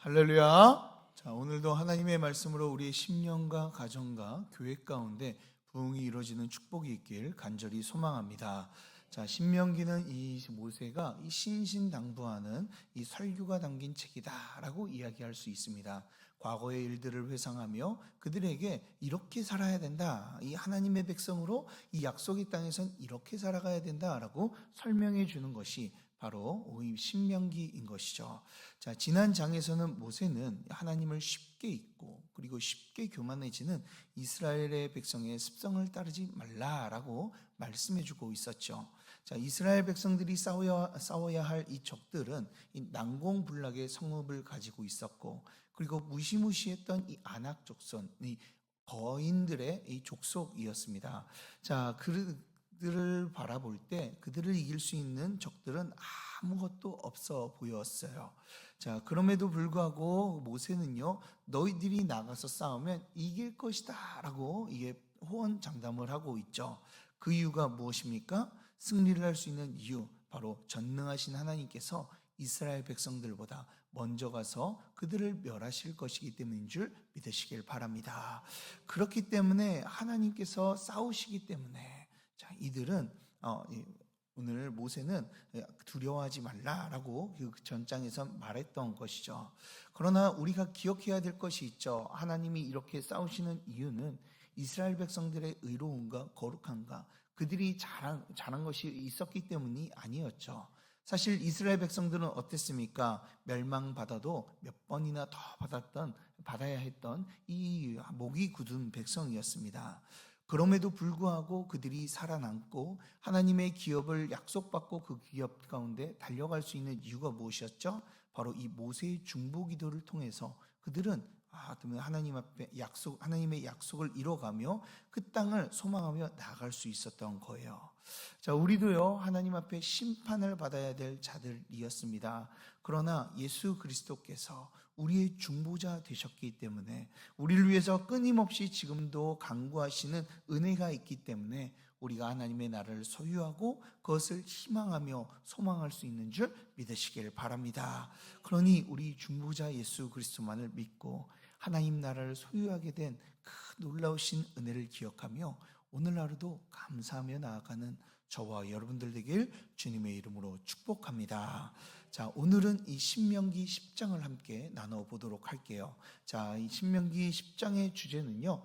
할렐루야. 자, 오늘도 하나님의 말씀으로 우리의 심령과 가정과 교회 가운데 부흥이 이루어지는 축복이 있길 간절히 소망합니다. 자, 신명기는 이 모세가 이 신신당부하는 이 설교가 담긴 책이다라고 이야기할 수 있습니다. 과거의 일들을 회상하며 그들에게 이렇게 살아야 된다. 이 하나님의 백성으로 이 약속의 땅에선 이렇게 살아가야 된다라고 설명해 주는 것이 바로 이 신명기인 것이죠. 자, 지난 장에서는 모세는 하나님을 쉽게 잊고 그리고 쉽게 교만해지는 이스라엘의 백성의 습성을 따르지 말라라고 말씀해 주고 있었죠. 자, 이스라엘 백성들이 싸워야 할 이 적들은 이 난공불락의 성읍을 가지고 있었고, 그리고 무시무시했던 이 아낙 족속, 이 거인들의 이 족속이었습니다. 자, 그들을 바라볼 때 그들을 이길 수 있는 적들은 아무것도 없어 보였어요. 자, 그럼에도 불구하고 모세는요, 너희들이 나가서 싸우면 이길 것이다 라고 이게 호언장담을 하고 있죠. 그 이유가 무엇입니까? 승리를 할 수 있는 이유, 바로 전능하신 하나님께서 이스라엘 백성들보다 먼저 가서 그들을 멸하실 것이기 때문인 줄 믿으시길 바랍니다. 그렇기 때문에 하나님께서 싸우시기 때문에, 자, 이들은 오늘 모세는 두려워하지 말라라고 그 전장에서 말했던 것이죠. 그러나 우리가 기억해야 될 것이 있죠. 하나님이 이렇게 싸우시는 이유는 이스라엘 백성들의 의로움과 거룩함과 그들이 잘한 것이 있었기 때문이 아니었죠. 사실 이스라엘 백성들은 어땠습니까? 멸망받아도 몇 번이나 더 받아야 했던 이 목이 굳은 백성이었습니다. 그럼에도 불구하고 그들이 살아남고 하나님의 기업을 약속받고 그 기업 가운데 달려갈 수 있는 이유가 무엇이었죠? 바로 이 모세의 중보 기도를 통해서 그들은 하나님 앞에 하나님의 약속을 이뤄가며 그 땅을 소망하며 나아갈 수 있었던 거예요. 자, 우리도요, 하나님 앞에 심판을 받아야 될 자들이었습니다. 그러나 예수 그리스도께서 우리의 중보자 되셨기 때문에, 우리를 위해서 끊임없이 지금도 간구하시는 은혜가 있기 때문에 우리가 하나님의 나라를 소유하고 그것을 희망하며 소망할 수 있는 줄 믿으시길 바랍니다. 그러니 우리 중보자 예수 그리스도만을 믿고 하나님 나라를 소유하게 된 그 놀라우신 은혜를 기억하며 오늘 하루도 감사하며 나아가는 저와 여러분들 되길 주님의 이름으로 축복합니다. 자, 오늘은 이 신명기 10장을 함께 나눠보도록 할게요. 자, 이 신명기 10장의 주제는요,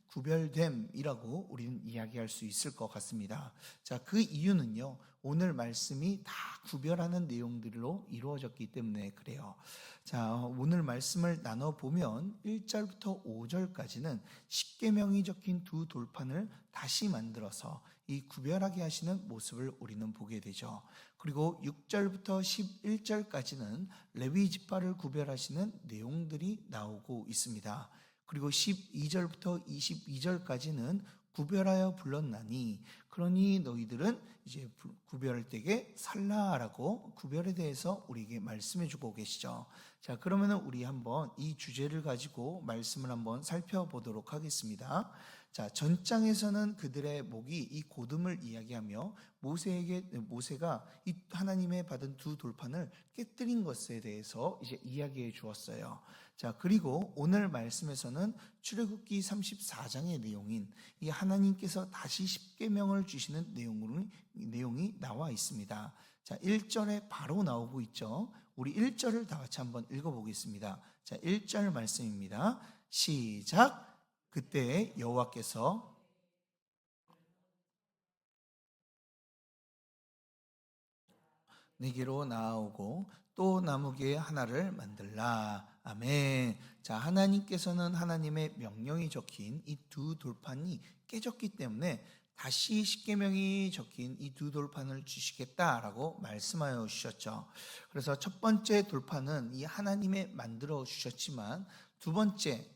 구별됨이라고 우리는 이야기할 수 있을 것 같습니다. 자, 그 이유는요, 오늘 말씀이 다 구별하는 내용들로 이루어졌기 때문에 그래요. 자, 오늘 말씀을 나눠보면 1절부터 5절까지는 십계명이 적힌 두 돌판을 다시 만들어서 이 구별하게 하시는 모습을 우리는 보게 되죠. 그리고 6절부터 11절까지는 레위 지파를 구별하시는 내용들이 나오고 있습니다. 그리고 12절부터 22절까지는 구별하여 불렀나니 그러니 너희들은 이제 구별할 때에 살라라고 구별에 대해서 우리에게 말씀해 주고 계시죠. 자, 그러면은 우리 한번 이 주제를 가지고 말씀을 한번 살펴보도록 하겠습니다. 자, 전장에서는 그들의 목이 이 고듬을 이야기하며 모세가 이 하나님의 받은 두 돌판을 깨뜨린 것에 대해서 이제 이야기해 주었어요. 자, 그리고 오늘 말씀에서는 출애굽기 34장의 내용인 이 하나님께서 다시 십계명을 주시는 내용이 나와 있습니다. 자, 1절에 바로 나오고 있죠. 우리 1절을 다 같이 한번 읽어보겠습니다. 자, 1절 말씀입니다. 시작. 그때 여호와께서 내게로 나아오고 또 나무개 하나를 만들라. 아멘. 자, 하나님께서는 하나님의 명령이 적힌 이 두 돌판이 깨졌기 때문에 다시 십계명이 적힌 이 두 돌판을 주시겠다라고 말씀하여 주셨죠. 그래서 첫 번째 돌판은 이 하나님의 만들어 주셨지만 두 번째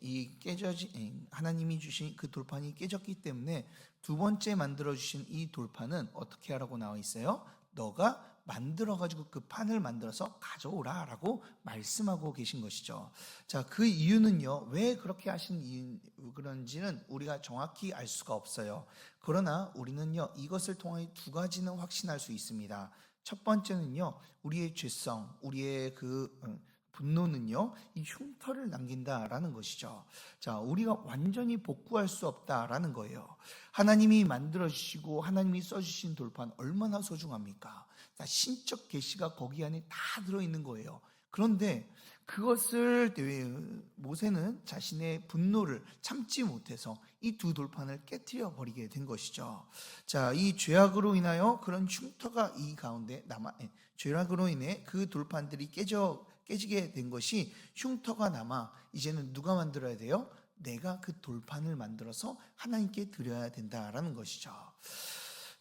하나님이 주신 그 돌판이 깨졌기 때문에 두 번째 만들어 주신 이 돌판은 어떻게 하라고 나와 있어요? 너가 만들어가지고 그 판을 만들어서 가져오라라고 말씀하고 계신 것이죠. 자, 그 이유는요, 왜 그렇게 그런지는 우리가 정확히 알 수가 없어요. 그러나 우리는요, 이것을 통해 두 가지는 확신할 수 있습니다. 첫 번째는요, 우리의 죄성, 우리의 분노는요, 이 흉터를 남긴다라는 것이죠. 자, 우리가 완전히 복구할 수 없다라는 거예요. 하나님이 만들어 주시고 하나님이 써주신 돌판 얼마나 소중합니까? 자, 신적 계시가 거기 안에 다 들어있는 거예요. 그런데 그것을 모세는 자신의 분노를 참지 못해서 이 두 돌판을 깨뜨려 버리게 된 것이죠. 자, 이 죄악으로 인하여 그런 흉터가 이 가운데 죄악으로 인해 그 돌판들이 깨지게 된 것이 흉터가 남아 이제는 누가 만들어야 돼요? 내가 그 돌판을 만들어서 하나님께 드려야 된다라는 것이죠.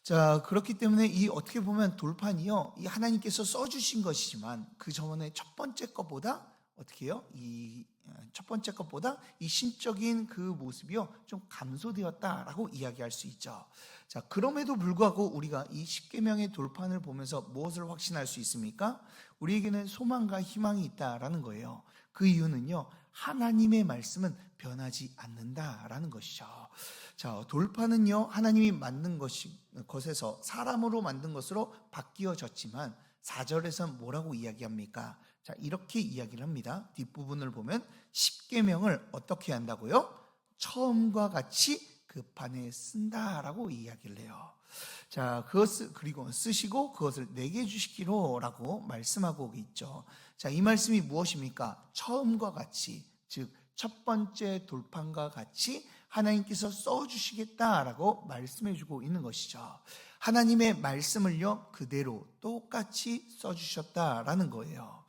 자, 그렇기 때문에 이 어떻게 보면 돌판이요, 이 하나님께서 써주신 것이지만 그 전에 첫 번째 것보다 어떻게 해요? 이 첫 번째 것보다 이 신적인 그 모습이요 좀 감소되었다라고 이야기할 수 있죠. 자, 그럼에도 불구하고 우리가 이 십계명의 돌판을 보면서 무엇을 확신할 수 있습니까? 우리에게는 소망과 희망이 있다라는 거예요. 그 이유는요, 하나님의 말씀은 변하지 않는다라는 것이죠. 자, 돌판은요, 하나님이 만든 것에서 사람으로 만든 것으로 바뀌어졌지만 4절에서는 뭐라고 이야기합니까? 자, 이렇게 이야기를 합니다. 뒷부분을 보면 십계명을 어떻게 한다고요? 처음과 같이 그 판에 쓴다라고 이야기를 해요. 자, 그리고 쓰시고 그것을 내게 주시기로라고 말씀하고 있죠. 자, 이 말씀이 무엇입니까? 처음과 같이, 즉 첫 번째 돌판과 같이 하나님께서 써주시겠다라고 말씀해주고 있는 것이죠. 하나님의 말씀을요 그대로 똑같이 써주셨다라는 거예요.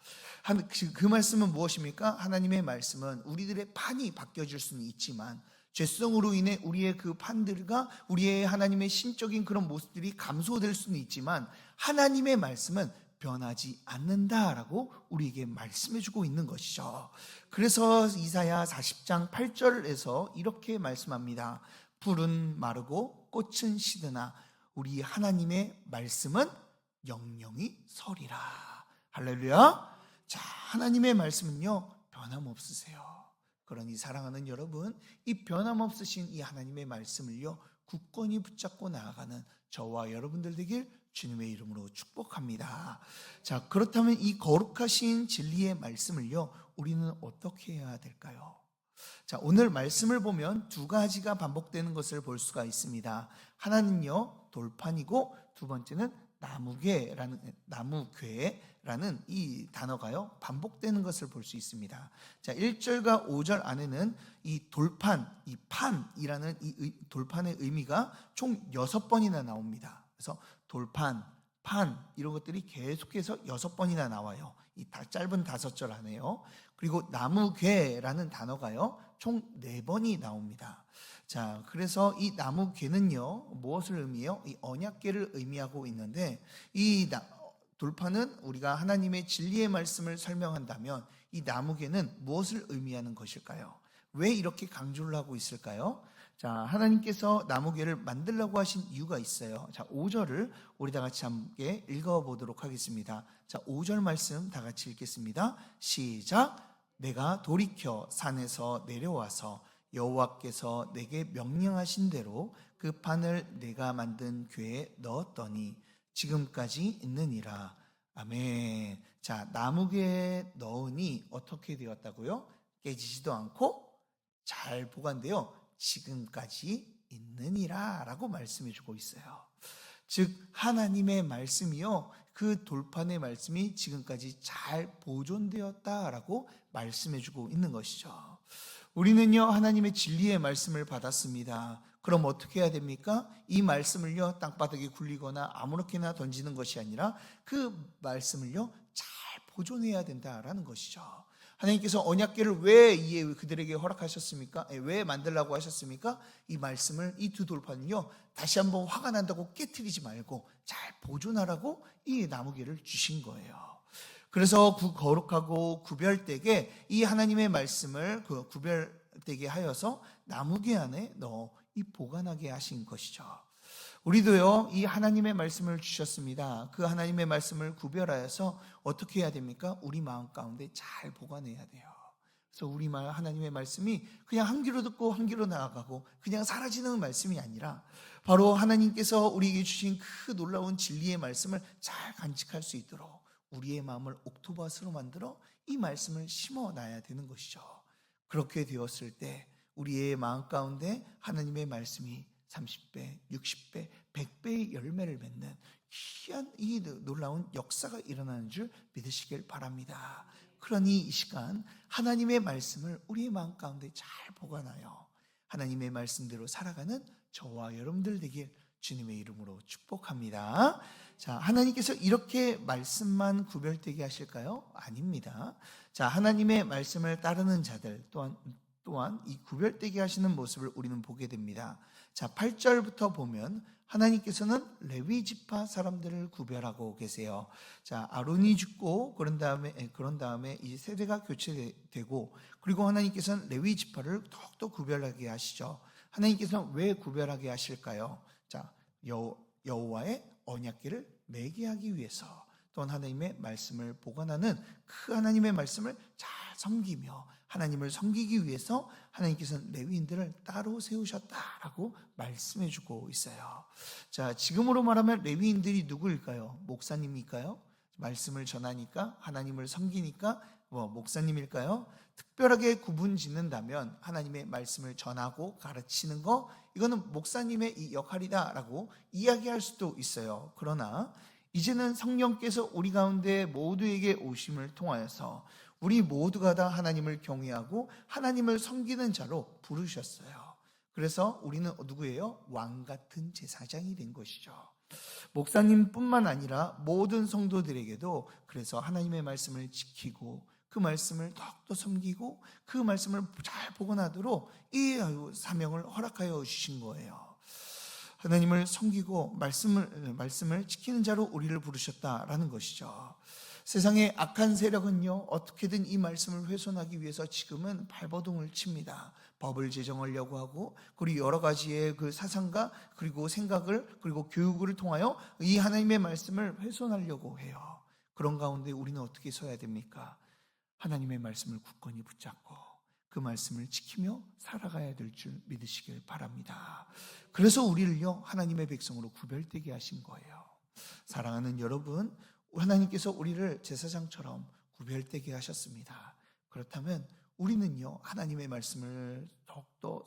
그 말씀은 무엇입니까? 하나님의 말씀은 우리들의 판이 바뀌어질 수는 있지만 죄성으로 인해 우리의 그 판들과 우리의 하나님의 신적인 그런 모습들이 감소될 수는 있지만 하나님의 말씀은 변하지 않는다라고 우리에게 말씀해주고 있는 것이죠. 그래서 이사야 40장 8절에서 이렇게 말씀합니다. 풀은 마르고 꽃은 시드나 우리 하나님의 말씀은 영영이 서리라. 할렐루야. 자, 하나님의 말씀은요 변함없으세요. 그러니 사랑하는 여러분, 이 변함없으신 이 하나님의 말씀을요 굳건히 붙잡고 나아가는 저와 여러분들 되길 주님의 이름으로 축복합니다. 자, 그렇다면 이 거룩하신 진리의 말씀을요 우리는 어떻게 해야 될까요? 자, 오늘 말씀을 보면 두 가지가 반복되는 것을 볼 수가 있습니다. 하나는요 돌판이고 두 번째는 나무괴라는 이 단어가요 반복되는 것을 볼 수 있습니다. 자, 1절과 5절 안에는 이 돌판, 이 판이라는 이 돌판의 의미가 총 6번이나 나옵니다. 그래서 돌판, 판 이런 것들이 계속해서 6번이나 나와요. 이 짧은 5절 안에요. 그리고 나무괴라는 단어가요 총 4번이 나옵니다. 자, 그래서 이 나무괴는요 무엇을 의미해요? 이 언약궤를 의미하고 있는데 이 돌판은 우리가 하나님의 진리의 말씀을 설명한다면 이 나무괴는 무엇을 의미하는 것일까요? 왜 이렇게 강조를 하고 있을까요? 자, 하나님께서 나무궤를 만들라고 하신 이유가 있어요. 자, 5절을 우리 다 같이 함께 읽어보도록 하겠습니다. 자, 5절 말씀 다 같이 읽겠습니다. 시작. 내가 돌이켜 산에서 내려와서 여호와께서 내게 명령하신 대로 그 판을 내가 만든 궤에 넣었더니 지금까지 있느니라. 아멘. 자, 나무궤에 넣으니 어떻게 되었다고요? 깨지지도 않고 잘 보관되어 지금까지 있느니라 라고 말씀해 주고 있어요. 즉 하나님의 말씀이요 그 돌판의 말씀이 지금까지 잘 보존되었다라고 말씀해 주고 있는 것이죠. 우리는요 하나님의 진리의 말씀을 받았습니다. 그럼 어떻게 해야 됩니까? 이 말씀을요 땅바닥에 굴리거나 아무렇게나 던지는 것이 아니라 그 말씀을요 잘 보존해야 된다라는 것이죠. 하나님께서 언약궤를 왜 그들에게 허락하셨습니까? 왜 만들라고 하셨습니까? 이 말씀을, 이 두 돌판은요 다시 한번 화가 난다고 깨트리지 말고 잘 보존하라고 이 나무궤를 주신 거예요. 그래서 거룩하고 구별되게 이 하나님의 말씀을 구별되게 하여서 나무궤 안에 넣어 이 보관하게 하신 것이죠. 우리도요 이 하나님의 말씀을 주셨습니다. 그 하나님의 말씀을 구별하여서 어떻게 해야 됩니까? 우리 마음 가운데 잘 보관해야 돼요. 그래서 우리 하나님의 말씀이 그냥 한 귀로 듣고 한 귀로 나아가고 그냥 사라지는 말씀이 아니라 바로 하나님께서 우리에게 주신 그 놀라운 진리의 말씀을 잘 간직할 수 있도록 우리의 마음을 옥토밭으로 만들어 이 말씀을 심어놔야 되는 것이죠. 그렇게 되었을 때 우리의 마음 가운데 하나님의 말씀이 30배, 60배, 100배의 열매를 맺는 귀한 이 놀라운 역사가 일어나는 줄 믿으시길 바랍니다. 그러니 이 시간 하나님의 말씀을 우리의 마음 가운데 잘 보관하여 하나님의 말씀대로 살아가는 저와 여러분들 되길 주님의 이름으로 축복합니다. 자, 하나님께서 이렇게 말씀만 구별되게 하실까요? 아닙니다. 자, 하나님의 말씀을 따르는 자들 또한 이 구별되게 하시는 모습을 우리는 보게 됩니다. 자, 8절부터 보면 하나님께서는 레위 지파 사람들을 구별하고 계세요. 자, 아론이 죽고 그런 다음에 이 세대가 교체되고 그리고 하나님께서는 레위 지파를 더욱더 구별하게 하시죠. 하나님께서는 왜 구별하게 하실까요? 자, 여호와의 언약궤를 매게 하기 위해서 또한 하나님의 말씀을 보관하는 그 하나님의 말씀을 잘 섬기며 하나님을 섬기기 위해서 하나님께서는 레위인들을 따로 세우셨다라고 말씀해 주고 있어요. 자, 지금으로 말하면 레위인들이 누구일까요? 목사님일까요? 말씀을 전하니까 하나님을 섬기니까 목사님일까요? 특별하게 구분 짓는다면 하나님의 말씀을 전하고 가르치는 거 이거는 목사님의 이 역할이다라고 이야기할 수도 있어요. 그러나 이제는 성령께서 우리 가운데 모두에게 오심을 통하여서 우리 모두가 다 하나님을 경외하고 하나님을 섬기는 자로 부르셨어요. 그래서 우리는 누구예요? 왕 같은 제사장이 된 것이죠. 목사님뿐만 아니라 모든 성도들에게도 그래서 하나님의 말씀을 지키고 그 말씀을 더욱더 섬기고 그 말씀을 잘 복원하도록 이 사명을 허락하여 주신 거예요. 하나님을 섬기고 말씀을 지키는 자로 우리를 부르셨다라는 것이죠. 세상의 악한 세력은요, 어떻게든 이 말씀을 훼손하기 위해서 지금은 발버둥을 칩니다. 법을 제정하려고 하고, 그리고 여러 가지의 그 사상과 그리고 생각을 그리고 교육을 통하여 이 하나님의 말씀을 훼손하려고 해요. 그런 가운데 우리는 어떻게 서야 됩니까? 하나님의 말씀을 굳건히 붙잡고 그 말씀을 지키며 살아가야 될 줄 믿으시길 바랍니다. 그래서 우리를요, 하나님의 백성으로 구별되게 하신 거예요. 사랑하는 여러분, 하나님께서 우리를 제사장처럼 구별되게 하셨습니다. 그렇다면 우리는요, 하나님의 말씀을 더욱더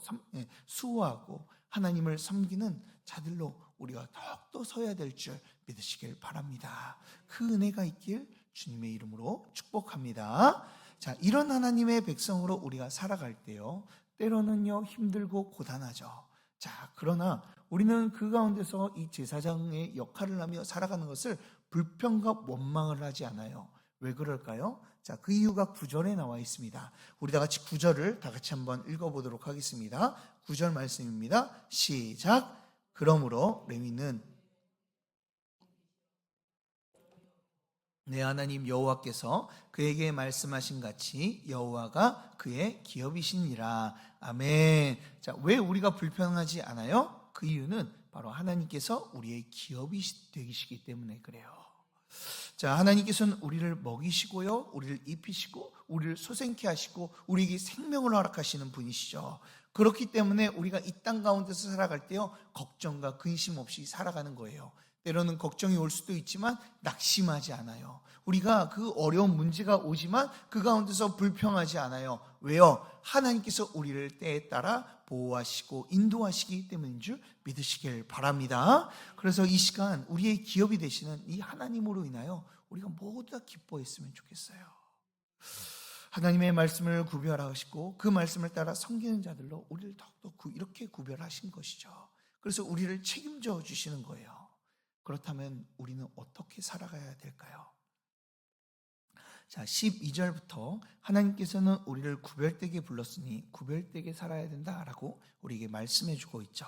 수호하고 하나님을 섬기는 자들로 우리가 더욱더 서야 될 줄 믿으시길 바랍니다. 그 은혜가 있길 주님의 이름으로 축복합니다. 자, 이런 하나님의 백성으로 우리가 살아갈 때요, 때로는요 힘들고 고단하죠. 자, 그러나 우리는 그 가운데서 이 제사장의 역할을 하며 살아가는 것을 불평과 원망을 하지 않아요. 왜 그럴까요? 자, 그 이유가 9절에 나와 있습니다. 우리 다 같이 9절을 다 같이 한번 읽어보도록 하겠습니다. 9절 말씀입니다. 시작. 그러므로 레위는 내 하나님 여호와께서 그에게 말씀하신 같이 여호와가 그의 기업이시니라. 아멘. 자, 왜 우리가 불평하지 않아요? 그 이유는 바로 하나님께서 우리의 기업이 되시기 때문에 그래요. 자, 하나님께서는 우리를 먹이시고요, 우리를 입히시고 우리를 소생케 하시고 우리에게 생명을 허락하시는 분이시죠. 그렇기 때문에 우리가 이 땅 가운데서 살아갈 때요, 걱정과 근심 없이 살아가는 거예요. 때로는 걱정이 올 수도 있지만 낙심하지 않아요. 우리가 그 어려운 문제가 오지만 그 가운데서 불평하지 않아요. 왜요? 하나님께서 우리를 때에 따라 보호하시고 인도하시기 때문인 줄 믿으시길 바랍니다. 그래서 이 시간 우리의 기업이 되시는 이 하나님으로 인하여 우리가 모두 다 기뻐했으면 좋겠어요. 하나님의 말씀을 구별하시고 그 말씀을 따라 섬기는 자들로 우리를 더욱더 이렇게 구별하신 것이죠. 그래서 우리를 책임져 주시는 거예요. 그렇다면 우리는 어떻게 살아가야 될까요? 자, 12절부터 하나님께서는 우리를 구별되게 불렀으니 구별되게 살아야 된다라고 우리에게 말씀해 주고 있죠.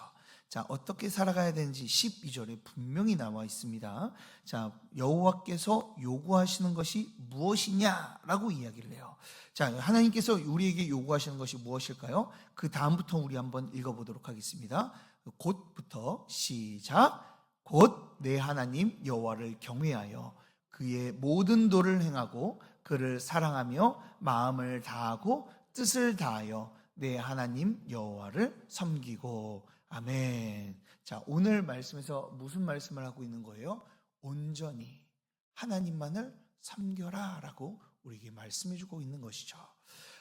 자, 어떻게 살아가야 되는지 12절에 분명히 나와 있습니다. 자, 여호와께서 요구하시는 것이 무엇이냐라고 이야기를 해요. 자, 하나님께서 우리에게 요구하시는 것이 무엇일까요? 그 다음부터 우리 한번 읽어보도록 하겠습니다. 곧부터 시작. 곧 내 하나님 여호와를 경외하여 그의 모든 도를 행하고 그를 사랑하며 마음을 다하고 뜻을 다하여 내 하나님 여호와를 섬기고. 아멘. 자, 오늘 말씀에서 무슨 말씀을 하고 있는 거예요? 온전히 하나님만을 섬겨라 라고 우리에게 말씀해 주고 있는 것이죠.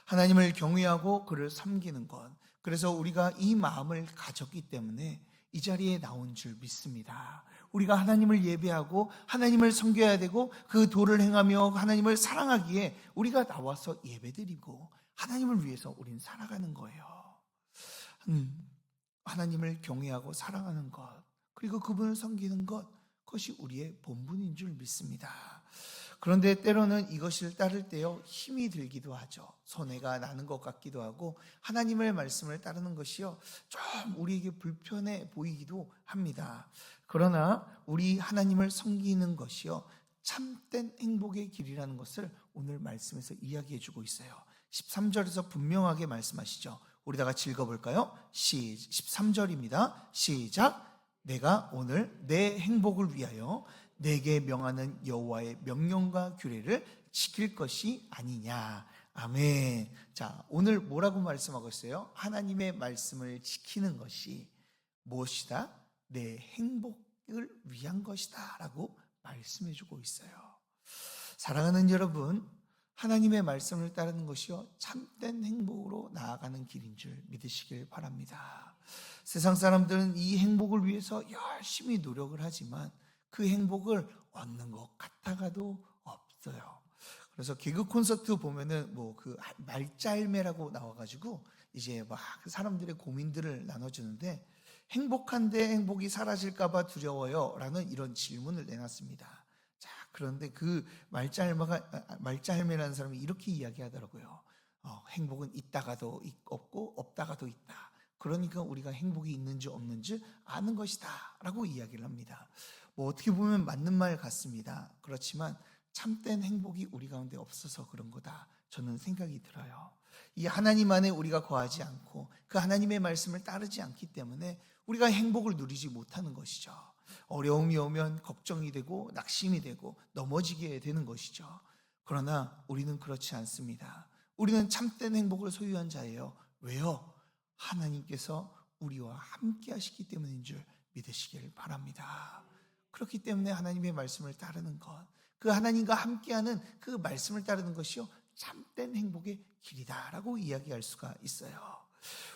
하나님을 경외하고 그를 섬기는 것. 그래서 우리가 이 마음을 가졌기 때문에 이 자리에 나온 줄 믿습니다. 우리가 하나님을 예배하고 하나님을 섬겨야 되고 그 도를 행하며 하나님을 사랑하기에 우리가 나와서 예배드리고 하나님을 위해서 우린 살아가는 거예요. 하나님을 경외하고 사랑하는 것, 그리고 그분을 섬기는 것, 그것이 우리의 본분인 줄 믿습니다. 그런데 때로는 이것을 따를 때요 힘이 들기도 하죠. 손해가 나는 것 같기도 하고 하나님의 말씀을 따르는 것이요 좀 우리에게 불편해 보이기도 합니다. 그러나 우리 하나님을 섬기는 것이요 참된 행복의 길이라는 것을 오늘 말씀에서 이야기해 주고 있어요. 13절에서 분명하게 말씀하시죠. 우리 다 같이 읽어볼까요? 13절입니다. 시작. 내가 오늘 내 행복을 위하여 내게 명하는 여호와의 명령과 규례를 지킬 것이 아니냐. 아멘. 자, 오늘 뭐라고 말씀하고 있어요? 하나님의 말씀을 지키는 것이 무엇이다? 내 행복을 위한 것이다 라고 말씀해 주고 있어요. 사랑하는 여러분, 하나님의 말씀을 따르는 것이요 참된 행복으로 나아가는 길인 줄 믿으시길 바랍니다. 세상 사람들은 이 행복을 위해서 열심히 노력을 하지만 그 행복을 얻는 것 같아가도 없어요. 그래서 개그 콘서트 보면은 뭐 그 말짤매라고 나와가지고 이제 막 사람들의 고민들을 나눠주는데 행복한데 행복이 사라질까봐 두려워요라는 이런 질문을 내놨습니다. 자, 그런데 그 말짤매라는 사람이 이렇게 이야기하더라고요. 행복은 있다가도 없고 없다가도 있다. 그러니까 우리가 행복이 있는지 없는지 아는 것이다 라고 이야기를 합니다. 뭐 어떻게 보면 맞는 말 같습니다. 그렇지만 참된 행복이 우리 가운데 없어서 그런 거다 저는 생각이 들어요. 이 하나님 안에 우리가 거하지 않고 그 하나님의 말씀을 따르지 않기 때문에 우리가 행복을 누리지 못하는 것이죠. 어려움이 오면 걱정이 되고 낙심이 되고 넘어지게 되는 것이죠. 그러나 우리는 그렇지 않습니다. 우리는 참된 행복을 소유한 자예요. 왜요? 하나님께서 우리와 함께 하시기 때문인 줄 믿으시길 바랍니다. 그렇기 때문에 하나님의 말씀을 따르는 것, 그 하나님과 함께하는 그 말씀을 따르는 것이요 참된 행복의 길이다라고 이야기할 수가 있어요.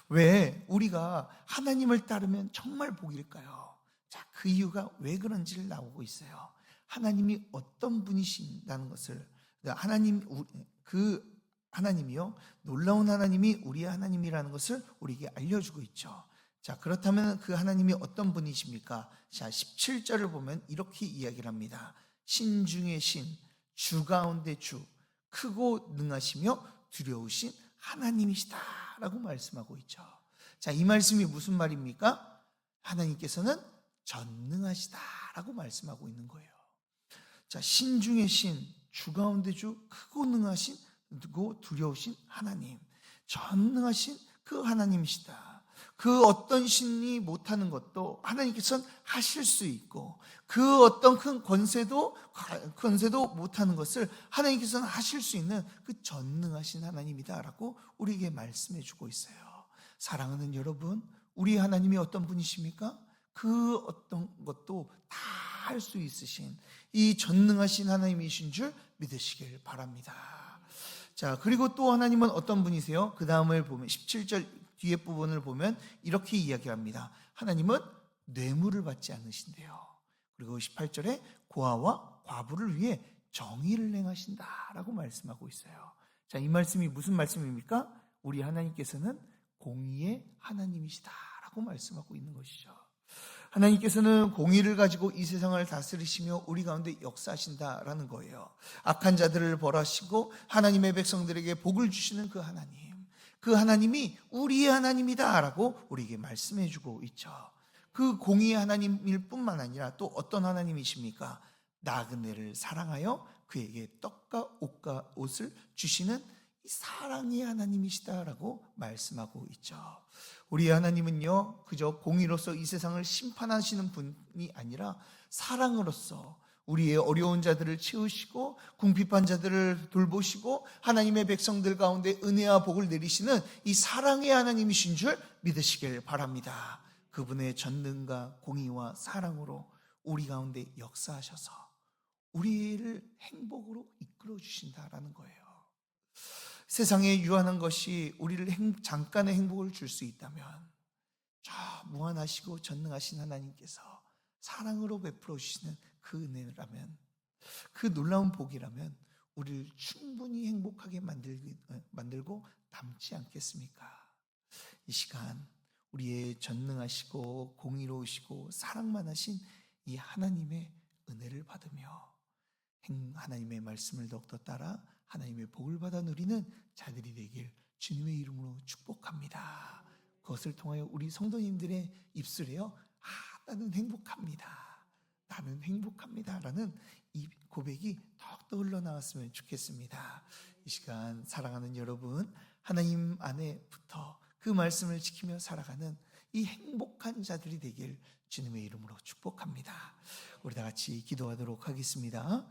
왜 우리가 하나님을 따르면 정말 복일까요? 자, 그 이유가 왜 그런지를 나오고 있어요. 하나님이 어떤 분이신다는 것을 하나님이요 놀라운 하나님이 우리의 하나님이라는 것을 우리에게 알려주고 있죠. 자, 그렇다면 그 하나님이 어떤 분이십니까? 자, 17절을 보면 이렇게 이야기를 합니다. 신 중의 신, 주 가운데 주, 크고 능하시며 두려우신 하나님이시다 라고 말씀하고 있죠. 자, 이 말씀이 무슨 말입니까? 하나님께서는 전능하시다 라고 말씀하고 있는 거예요. 자, 신 중의 신, 주 가운데 주, 크고 능하신 그리고 두려우신 하나님, 전능하신 그 하나님이시다. 그 어떤 신이 못하는 것도 하나님께서는 하실 수 있고 그 어떤 큰 권세도 못하는 것을 하나님께서는 하실 수 있는 그 전능하신 하나님이다라고 우리에게 말씀해 주고 있어요. 사랑하는 여러분, 우리 하나님이 어떤 분이십니까? 그 어떤 것도 다 할 수 있으신 이 전능하신 하나님이신 줄 믿으시길 바랍니다. 자, 그리고 또 하나님은 어떤 분이세요? 그 다음을 보면 17절 뒤에 부분을 보면 이렇게 이야기합니다. 하나님은 뇌물을 받지 않으신대요. 그리고 18절에 고아와 과부를 위해 정의를 행하신다라고 말씀하고 있어요. 자, 이 말씀이 무슨 말씀입니까? 우리 하나님께서는 공의의 하나님이시다라고 말씀하고 있는 것이죠. 하나님께서는 공의를 가지고 이 세상을 다스리시며 우리 가운데 역사하신다라는 거예요. 악한 자들을 벌하시고 하나님의 백성들에게 복을 주시는 그 하나님, 그 하나님이 우리의 하나님이다라고 우리에게 말씀해 주고 있죠. 그 공의의 하나님일 뿐만 아니라 또 어떤 하나님이십니까? 나그네를 사랑하여 그에게 떡과 옷을 주시는 이 사랑의 하나님이시다라고 말씀하고 있죠. 우리 하나님은요 그저 공의로서 이 세상을 심판하시는 분이 아니라 사랑으로서 우리의 어려운 자들을 채우시고 궁핍한 자들을 돌보시고 하나님의 백성들 가운데 은혜와 복을 내리시는 이 사랑의 하나님이신 줄 믿으시길 바랍니다. 그분의 전능과 공의와 사랑으로 우리 가운데 역사하셔서 우리를 행복으로 이끌어 주신다라는 거예요. 세상에 유한한 것이 우리를 잠깐의 행복을 줄 수 있다면 저 무한하시고 전능하신 하나님께서 사랑으로 베풀어 주시는 그 은혜라면, 그 놀라운 복이라면 우리를 충분히 행복하게 만들고 남지 않겠습니까? 이 시간 우리의 전능하시고 공의로우시고 사랑만 하신 이 하나님의 은혜를 받으며 하나님의 말씀을 더욱더 따라 하나님의 복을 받아 누리는 자들이 되길 주님의 이름으로 축복합니다. 그것을 통하여 우리 성도님들의 입술에요, 나는 행복합니다, 나는 행복합니다 라는 이 고백이 더욱더 흘러나왔으면 좋겠습니다. 이 시간 사랑하는 여러분, 하나님 안에부터 그 말씀을 지키며 살아가는 이 행복한 자들이 되길 주님의 이름으로 축복합니다. 우리 다 같이 기도하도록 하겠습니다.